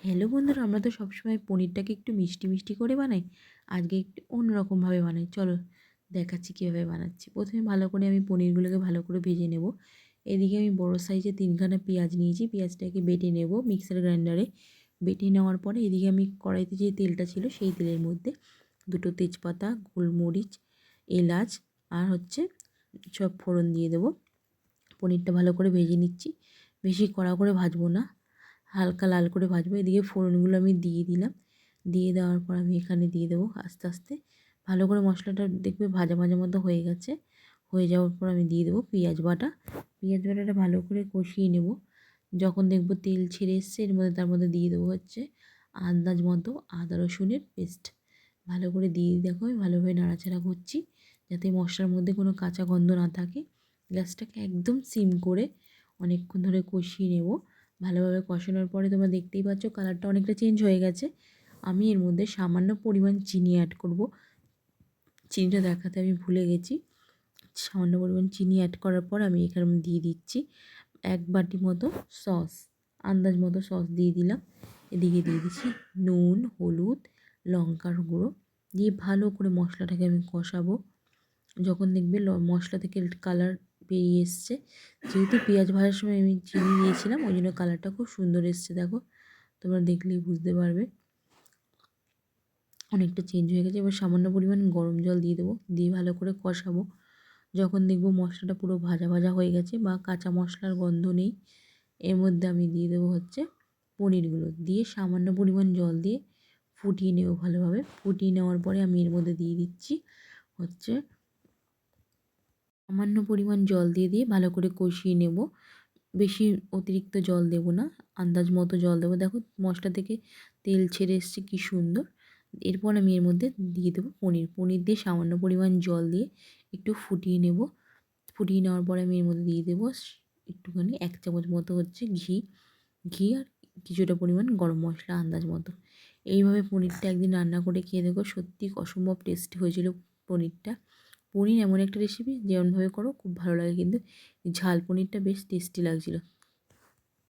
Hello বন্ধুরা, আমরা তো সবসময় পনিরটাকে একটু মিষ্টি মিষ্টি করে বানাই। আজকে একটু অন্যরকমভাবে বানাই, চলো দেখাচ্ছি কীভাবে বানাচ্ছি। প্রথমে ভালো করে আমি পনিরগুলোকে ভালো করে ভেজে নেব। এদিকে আমি বড় সাইজে 3খানা পেঁয়াজ নিয়েছি, পেঁয়াজটাকে বেটে নেব মিক্সার গ্রাইন্ডারে। বেটে নেওয়ার পরে এদিকে আমি কড়াইতে যে তেলটা ছিল সেই তেলের মধ্যে দুটো তেজপাতা, গোলমরিচ, এলাচ আর সব ফোড়ন দিয়ে দেবো। পনিরটা ভালো করে ভেজে নিচ্ছি, বেশি কড়া করে ভাজবো না, হালকা লাল করে ভাজবো। এদিকে ফোড়নগুলো আমি দিয়ে দিলাম। দিয়ে দেওয়ার পর আমি এখানে দিয়ে দেবো আস্তে আস্তে ভালো করে মশলাটা দেখবে ভাজা ভাজা মতো হয়ে গেছে। হয়ে যাওয়ার পর আমি দিয়ে দেবো পেঁয়াজ বাটা। পেঁয়াজ বাটাটা ভালো করে কষিয়ে নেব। যখন দেখবো তেল ছেড়ে এসছে তার মধ্যে দিয়ে দেবো আন্দাজ মতো আদা রসুনের পেস্ট। ভালো করে দিয়ে দেখো আমি ভালোভাবে নাড়াচাড়া করছি যাতে মশলার মধ্যে কোনো কাঁচা গন্ধ না থাকে। গ্যাসটাকে একদম সিম করে অনেকক্ষণ ধরে কষিয়ে নেব। ভালোভাবে কষানোর পরে তোমরা দেখতেই পাচ্ছ কালারটা অনেকটা চেঞ্জ হয়ে গেছে। আমি এর মধ্যে সামান্য পরিমাণ চিনি অ্যাড করব। চিনিটা দেখাতে আমি ভুলে গেছি। সামান্য পরিমাণ চিনি অ্যাড করার পর আমি এখানে দিয়ে দিচ্ছি 1 বাটি মতো সস। আন্দাজ মতো সস দিয়ে দিলাম। এদিকে দিয়ে দিচ্ছি নুন, হলুদ, লঙ্কার গুঁড়ো দিয়ে ভালো করে মশলাটাকে আমি কষাবো। যখন দেখবে মশলা থেকে কালার বেরিয়ে এসছে, যেহেতু পেঁয়াজ ভাজার সময় আমি চিনি দিয়েছিলাম ওই জন্য কালারটা খুব সুন্দর এসছে। দেখো তোমরা দেখলেই বুঝতে পারবে অনেকটা চেঞ্জ হয়ে গেছে। এবার সামান্য পরিমাণ গরম জল দিয়ে দেবো, দিয়ে ভালো করে কষাবো। যখন দেখবো মশলাটা পুরো ভাজা ভাজা হয়ে গেছে বা কাঁচা মশলার গন্ধ নেই, এর মধ্যে আমি দিয়ে দেবো পনিরগুলো। দিয়ে সামান্য পরিমাণ জল দিয়ে ফুটিয়ে নেব ভালোভাবে। ফুটিয়ে নেওয়ার পরে আমি এর মধ্যে দিয়ে দিচ্ছি সামান্য পরিমাণ জল দিয়ে ভালো করে কষিয়ে নেব। বেশি অতিরিক্ত জল দেব না, আন্দাজ মতো জল দেবো। দেখো মশলা থেকে তেল ছেড়ে এসছে কি সুন্দর। এরপর আমি এর মধ্যে দিয়ে দেবো পনির দিয়ে সামান্য পরিমাণ জল দিয়ে একটু ফুটিয়ে নেব। ফুটিয়ে নেওয়ার পরে আমি এর মধ্যে দিয়ে দেবো একটুখানি 1 চামচ মতো ঘি আর কিছুটা পরিমাণ গরম মশলা আন্দাজ মতো। এইভাবে পনিরটা একদিন রান্না করে খেয়ে দেখো, সত্যি অসম্ভব টেস্টি হয়েছিল পনিরটা। পনির এমন একটা রেসিপি যেমনভাবে করো খুব ভালো লাগে, কিন্তু ঝাল পনিরটা বেশ টেস্টি লাগছিলো।